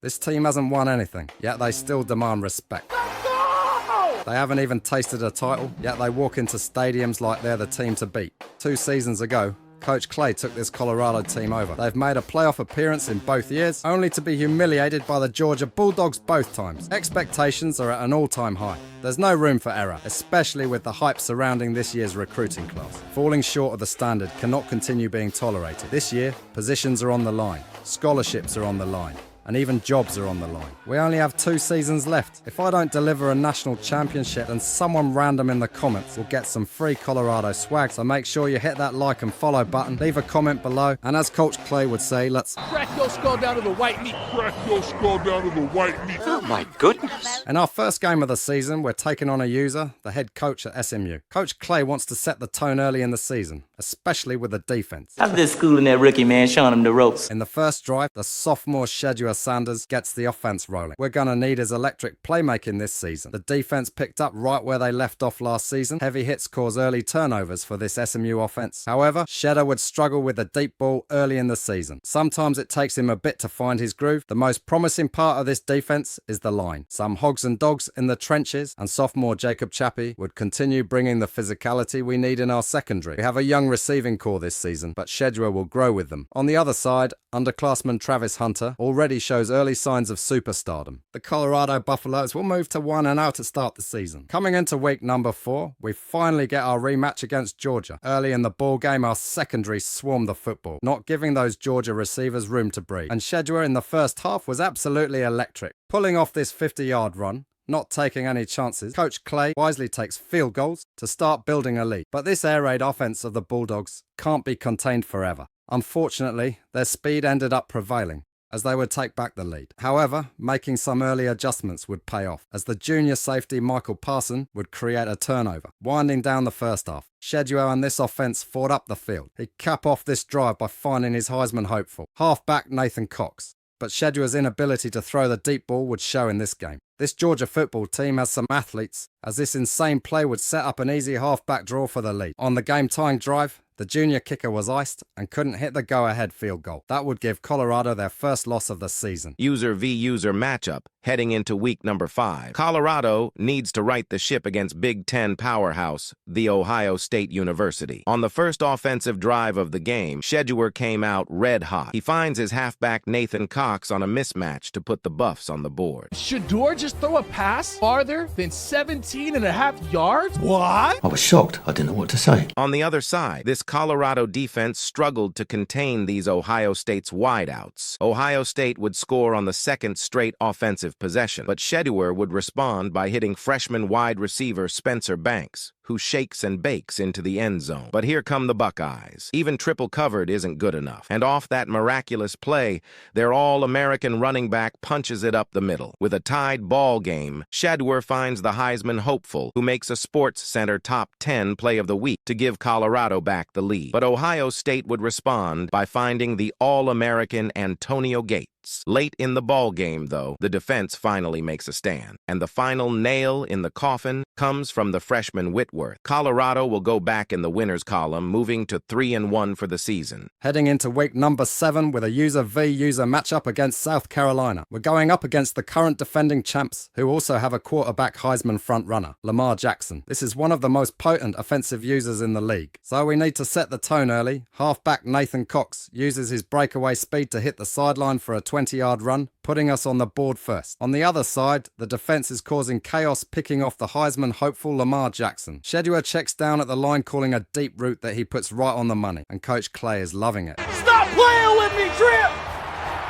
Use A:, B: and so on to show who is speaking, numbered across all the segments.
A: This team hasn't won anything, yet they still demand respect. They haven't even tasted a title, yet they walk into stadiums like they're the team to beat. 2 seasons ago, Coach Clay took this Colorado team over. They've made a playoff appearance in both years, only to be humiliated by the Georgia Bulldogs both times. Expectations are at an all-time high. There's no room for error, especially with the hype surrounding this year's recruiting class. Falling short of the standard cannot continue being tolerated. This year, positions are on the line, scholarships are on the line, and even jobs are on the line. We only have 2 seasons left. If I don't deliver a national championship, then someone random in the comments will get some free Colorado swag. So make sure you hit that like and follow button, leave a comment below, and as Coach Clay would say, let's
B: crack your skull down to the white meat.
C: Crack your skull down to the white meat.
D: Oh my goodness.
A: In our first game of the season, we're taking on a user, the head coach at SMU. Coach Clay wants to set the tone early in the season, especially with the defense.
E: I'm just schooling that rookie, man, showing him the ropes.
A: In the first drive, the sophomore scheduler Sanders gets the offense rolling. We're going to need his electric playmaking this season. The defense picked up right where they left off last season. Heavy hits cause early turnovers for this SMU offense. However, Shedder would struggle with the deep ball early in the season. Sometimes it takes him a bit to find his groove. The most promising part of this defense is the line. Some hogs and dogs in the trenches, and sophomore Jacob Chappie would continue bringing the physicality we need in our secondary. We have a young receiving core this season, but Shedra will grow with them. On the other side, underclassman Travis Hunter already shows early signs of superstardom. The Colorado Buffaloes will move to 1-0 to start the season. Coming into week number 4, we finally get our rematch against Georgia. Early in the ball game, our secondary swarmed the football, not giving those Georgia receivers room to breathe. And Shedra in the first half was absolutely electric. Pulling off this 50-yard run, not taking any chances, Coach Clay wisely takes field goals to start building a lead. But this air raid offense of the Bulldogs can't be contained forever. Unfortunately, their speed ended up prevailing, as they would take back the lead. However, making some early adjustments would pay off, as the junior safety Michael Parson would create a turnover. Winding down the first half, Sheduo and this offense fought up the field. He'd cap off this drive by finding his Heisman hopeful, halfback Nathan Cox. But Sheduo's inability to throw the deep ball would show in this game. This Georgia football team has some athletes, as this insane play would set up an easy halfback draw for the lead. On the game-tying drive, the junior kicker was iced and couldn't hit the go-ahead field goal. That would give Colorado their first loss of the season.
F: User v. user matchup heading into week number 5. Colorado needs to right the ship against Big Ten powerhouse, The Ohio State University. On the first offensive drive of the game, Shedeur came out red hot. He finds his halfback Nathan Cox on a mismatch to put the Buffs on the board.
B: Shedeur just throw a pass farther than 17.5 yards?
D: What? I was shocked. I didn't know what to say.
F: On the other side, this Colorado defense struggled to contain these Ohio State's wideouts. Ohio State would score on the second straight offensive possession, but Shedeur would respond by hitting freshman wide receiver Spencer Banks, who shakes and bakes into the end zone. But here come the Buckeyes. Even triple covered isn't good enough. And off that miraculous play, their all-American running back punches it up the middle. With a tied ball game, Shedeur finds the Heisman hopeful, who makes a Sports Center top 10 play of the week to give Colorado back the lead. But Ohio State would respond by finding the all-American Antonio Gates. Late in the ball game, though, the defense finally makes a stand, and the final nail in the coffin comes from the freshman Whitworth. Colorado will go back in the winners column, moving to 3-1 for the season.
A: Heading into week number 7 with a user v. user matchup against South Carolina. We're going up against the current defending champs, who also have a quarterback Heisman front-runner, Lamar Jackson. This is one of the most potent offensive users in the league, so we need to set the tone early. Halfback Nathan Cox uses his breakaway speed to hit the sideline for a 20-yard run, putting us on the board first. On the other side, the defense is causing chaos, picking off the Heisman hopeful Lamar Jackson. Shedeur checks down at the line, calling a deep route that he puts right on the money, and Coach Clay is loving it.
B: Stop playing with me, Trip!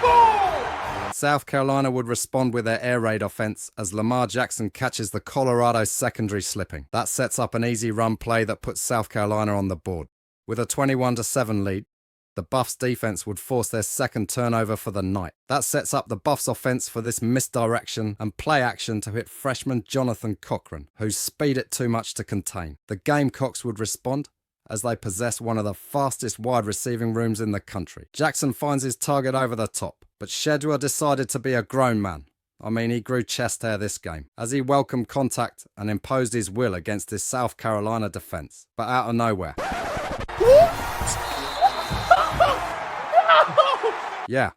B: Boom!
A: South Carolina would respond with their air raid offense as Lamar Jackson catches the Colorado secondary slipping. That sets up an easy run play that puts South Carolina on the board. With a 21-7 lead, the Buffs defense would force their second turnover for the night. That sets up the Buffs offense for this misdirection and play action to hit freshman Jonathan Cochran, whose speed it too much to contain. The Gamecocks would respond as they possess one of the fastest wide receiving rooms in the country. Jackson finds his target over the top, but Shedeur decided to be a grown man. I mean, he grew chest hair this game, as he welcomed contact and imposed his will against this South Carolina defense. But out of nowhere. Yeah,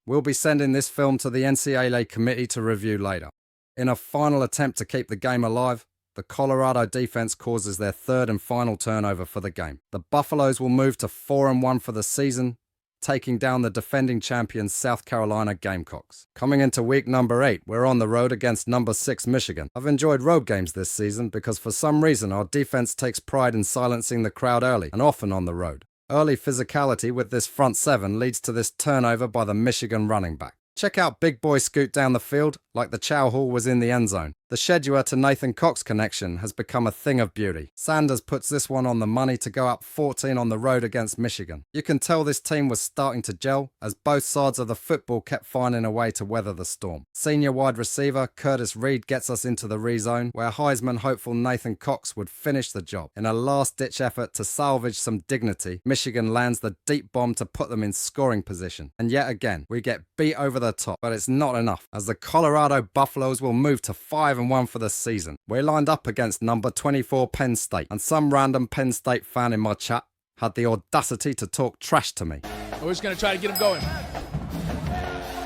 A: We'll be sending this film to the NCAA committee to review later. In a final attempt to keep the game alive, the Colorado defense causes their third and final turnover for the game. The Buffaloes will move to 4-1 for the season, taking down the defending champions South Carolina Gamecocks. Coming into week number 8, we're on the road against number 6 Michigan. I've enjoyed road games this season because for some reason our defense takes pride in silencing the crowd early and often on the road. Early physicality with this front 7 leads to this turnover by the Michigan running back. Check out Big Boy scoot down the field like the Chow Hall was in the end zone. The Scheduler to Nathan Cox connection has become a thing of beauty. Sanders puts this one on the money to go up 14 on the road against Michigan. You can tell this team was starting to gel as both sides of the football kept finding a way to weather the storm. Senior wide receiver Curtis Reed gets us into the rezone where Heisman hopeful Nathan Cox would finish the job. In a last-ditch effort to salvage some dignity, Michigan lands the deep bomb to put them in scoring position. And yet again, we get beat over the top, but it's not enough as the Colorado Buffaloes will move to 5-1 for the season. We're lined up against number 24 Penn State, and some random Penn State fan in my chat had the audacity to talk trash to me.
B: We're just going to try to get him going.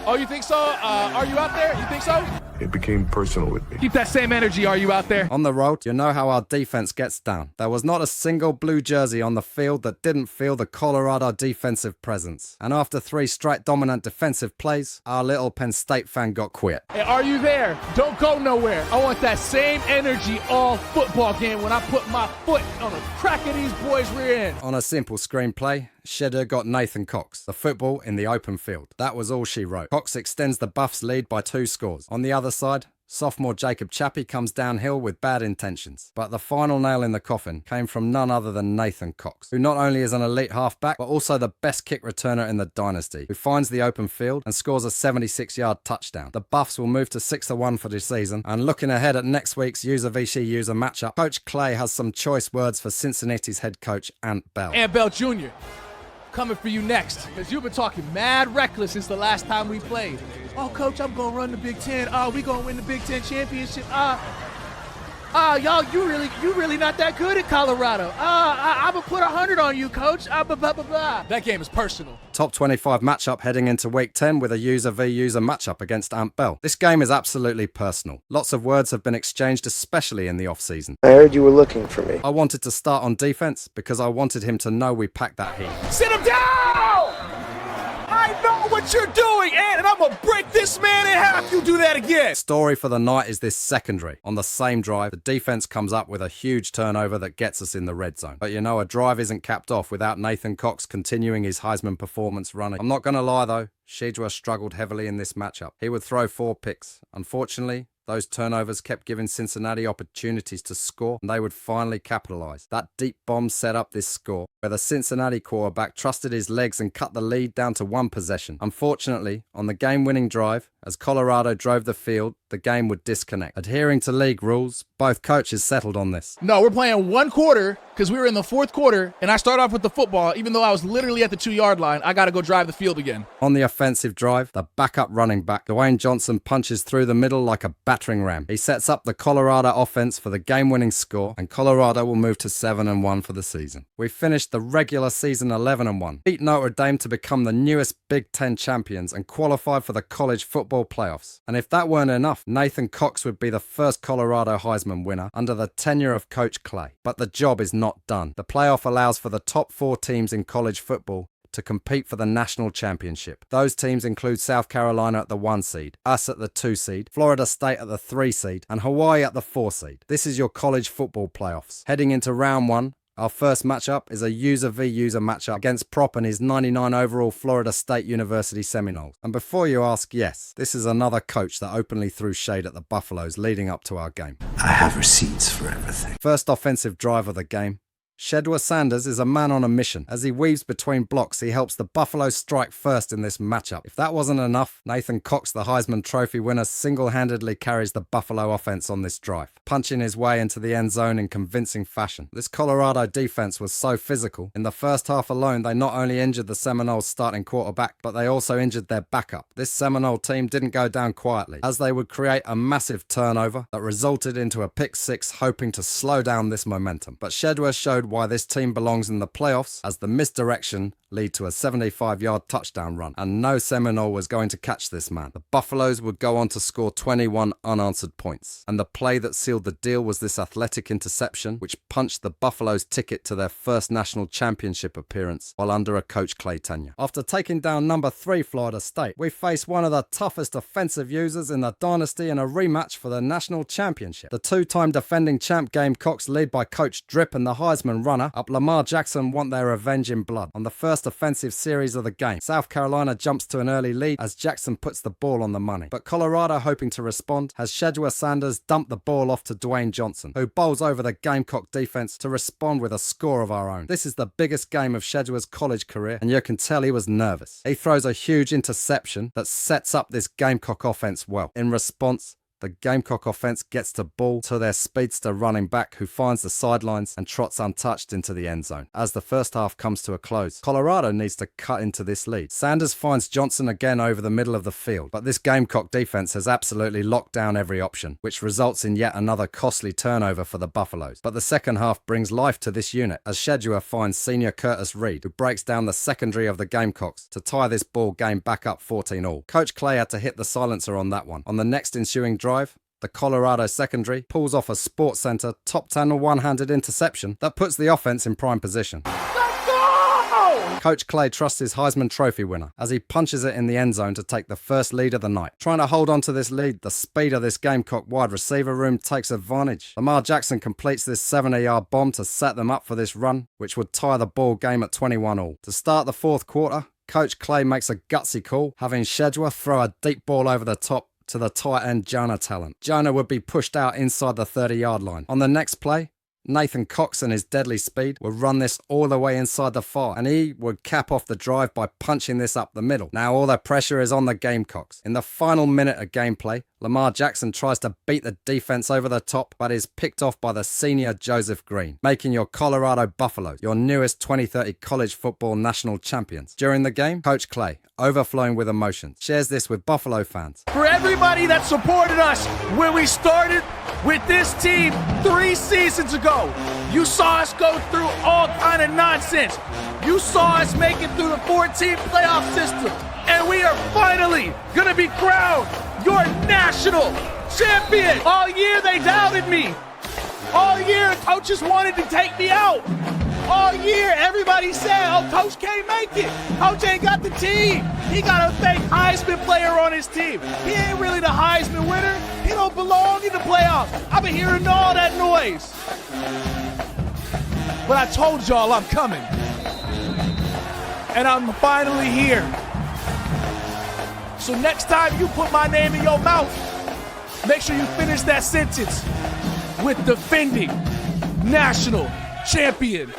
B: Oh, you think so? Are you out there? You think so?
C: It became personal with me.
B: Keep that same energy. Are you out there?
A: On the road, you know how our defense gets down. There was not a single blue jersey on the field that didn't feel the Colorado defensive presence. And after 3 straight dominant defensive plays, our little Penn State fan got quit.
B: Hey, are you there? Don't go nowhere. I want that same energy all football game when I put my foot on the crack of these boys' rear end.
A: On a simple screenplay, Shedder got Nathan Cox, the football in the open field. That was all she wrote. Cox extends the Buffs' lead by 2 scores. On the other side, sophomore Jacob Chappie comes downhill with bad intentions. But the final nail in the coffin came from none other than Nathan Cox, who not only is an elite halfback, but also the best kick returner in the dynasty, who finds the open field and scores a 76-yard touchdown. The Buffs will move to 6-1 for this season, and looking ahead at next week's user vs user matchup, Coach Clay has some choice words for Cincinnati's head coach, Ant Bell.
B: Ant Bell Jr., coming for you next, because you've been talking mad reckless since the last time we played. Oh, Coach, I'm going to run the Big Ten. Oh, we going to win the Big Ten championship. Y'all, you really not that good at Colorado. I'm going to put 100 on you, Coach. Blah, blah, blah, blah. That game is personal.
A: Top 25 matchup heading into week 10 with a user v user matchup against Ant Bell. This game is absolutely personal. Lots of words have been exchanged, especially in the off-season.
G: I heard you were looking for me.
A: I wanted to start on defense because I wanted him to know we packed that heat.
B: Sit him down! I know what you're doing, and I'm gonna break this man in half. You do that again.
A: Story for the night is this secondary. On the same drive, the defense comes up with a huge turnover that gets us in the red zone. But you know, a drive isn't capped off without Nathan Cox continuing his Heisman performance running. I'm not gonna lie though, Shedra struggled heavily in this matchup. He would throw 4 picks. Unfortunately, those turnovers kept giving Cincinnati opportunities to score, and they would finally capitalize. That deep bomb set up this score, where the Cincinnati quarterback trusted his legs and cut the lead down to 1 possession. Unfortunately, on the game-winning drive, as Colorado drove the field, the game would disconnect. Adhering to league rules, both coaches settled on this.
B: No, we're playing 1 quarter because we were in the 4th quarter, and I start off with the football. Even though I was literally at the 2-yard line, I got to go drive the field again.
A: On the offensive drive, the backup running back, Dwayne Johnson, punches through the middle like a battering ram. He sets up the Colorado offense for the game-winning score, and Colorado will move to 7-1 for the season. We finished the regular season 11-1, beat Notre Dame to become the newest Big Ten champions, and qualified for the college football playoffs. And if that weren't enough, Nathan Cox would be the first Colorado Heisman winner under the tenure of Coach Clay. But the job is not done. The playoff allows for the top 4 teams in college football to compete for the national championship. Those teams include South Carolina at the 1 seed, us at the 2 seed, Florida State at the 3 seed, and Hawaii at the 4 seed. This is your college football playoffs. Heading into round 1, our first matchup is a user v user matchup against Prop and his 99 overall Florida State University Seminoles. And before you ask, yes, this is another coach that openly threw shade at the Buffaloes leading up to our game.
D: I have receipts for everything.
A: First offensive drive of the game. Shedwa Sanders is a man on a mission. As he weaves between blocks, he helps the Buffaloes strike first in this matchup. If that wasn't enough, Nathan Cox, the Heisman Trophy winner, single-handedly carries the Buffalo offense on this drive, punching his way into the end zone in convincing fashion. This Colorado defense was so physical. In the first half alone, they not only injured the Seminoles' starting quarterback, but they also injured their backup. This Seminole team didn't go down quietly, as they would create a massive turnover that resulted into a pick 6, hoping to slow down this momentum. But Shedwa showed why this team belongs in the playoffs, as the misdirection lead to a 75-yard touchdown run, and no Seminole was going to catch this man. The Buffaloes would go on to score 21 unanswered points, and the play that sealed the deal was this athletic interception, which punched the Buffaloes' ticket to their first national championship appearance while under a Coach Clay tenure. After taking down number 3 Florida State, we face one of the toughest offensive users in the Dynasty in a rematch for the national championship. The two-time defending champ Gamecocks, led by Coach Drip and the Heisman runner-up Lamar Jackson, want their revenge in blood. On the first offensive series of the game, South Carolina jumps to an early lead as Jackson puts the ball on the money. But Colorado, hoping to respond, has Shedua Sanders dump the ball off to Dwayne Johnson, who bowls over the Gamecock defense to respond with a score of our own. This is the biggest game of Shedua's college career, and you can tell he was nervous. He throws a huge interception that sets up this Gamecock offense well. In response, the Gamecock offense gets the ball to their speedster running back, who finds the sidelines and trots untouched into the end zone. As the first half comes to a close, Colorado needs to cut into this lead. Sanders finds Johnson again over the middle of the field, but this Gamecock defense has absolutely locked down every option, which results in yet another costly turnover for the Buffaloes. But the second half brings life to this unit as Shedua finds senior Curtis Reed, who breaks down the secondary of the Gamecocks to tie this ball game back up 14-all. Coach Clay had to hit the silencer on that one. On the next ensuing drive, the Colorado secondary pulls off a Sports Center top 10 one-handed interception that puts the offense in prime position.
B: Let's go!
A: Coach Clay trusts his Heisman Trophy winner as he punches it in the end zone to take the first lead of the night. Trying to hold on to this lead, the speed of this Gamecock wide receiver room takes advantage. Lamar Jackson completes this 70-yard bomb to set them up for this run, which would tie the ball game at 21-all. To start the fourth quarter, Coach Clay makes a gutsy call, having Shedua throw a deep ball over the top to the tight end Jonah Talent. Jonah would be pushed out inside the 30-yard line. On the next play, Nathan Cox and his deadly speed would run this all the way inside the 5, and he would cap off the drive by punching this up the middle. Now all the pressure is on the Gamecocks. In the final minute of gameplay, Lamar Jackson tries to beat the defense over the top, but is picked off by the senior Joseph Green, making your Colorado Buffaloes your newest 2030 college football national champions. During the game, Coach Clay, overflowing with emotions, shares this with Buffalo fans.
B: For everybody that supported us when we started with this team 3 seasons ago, you saw us go through all kind of nonsense. You saw us make it through the 14 playoff system, and we are finally going to be crowned your national champion. All year they doubted me. All year coaches wanted to take me out. All year everybody said, oh, Coach can't make it. Coach ain't got the team. He got a fake Heisman player on his team. He ain't really the Heisman winner. He don't belong in the playoffs. I've been hearing all that noise. But I told y'all I'm coming. And I'm finally here. So next time you put my name in your mouth, make sure you finish that sentence with defending national champion.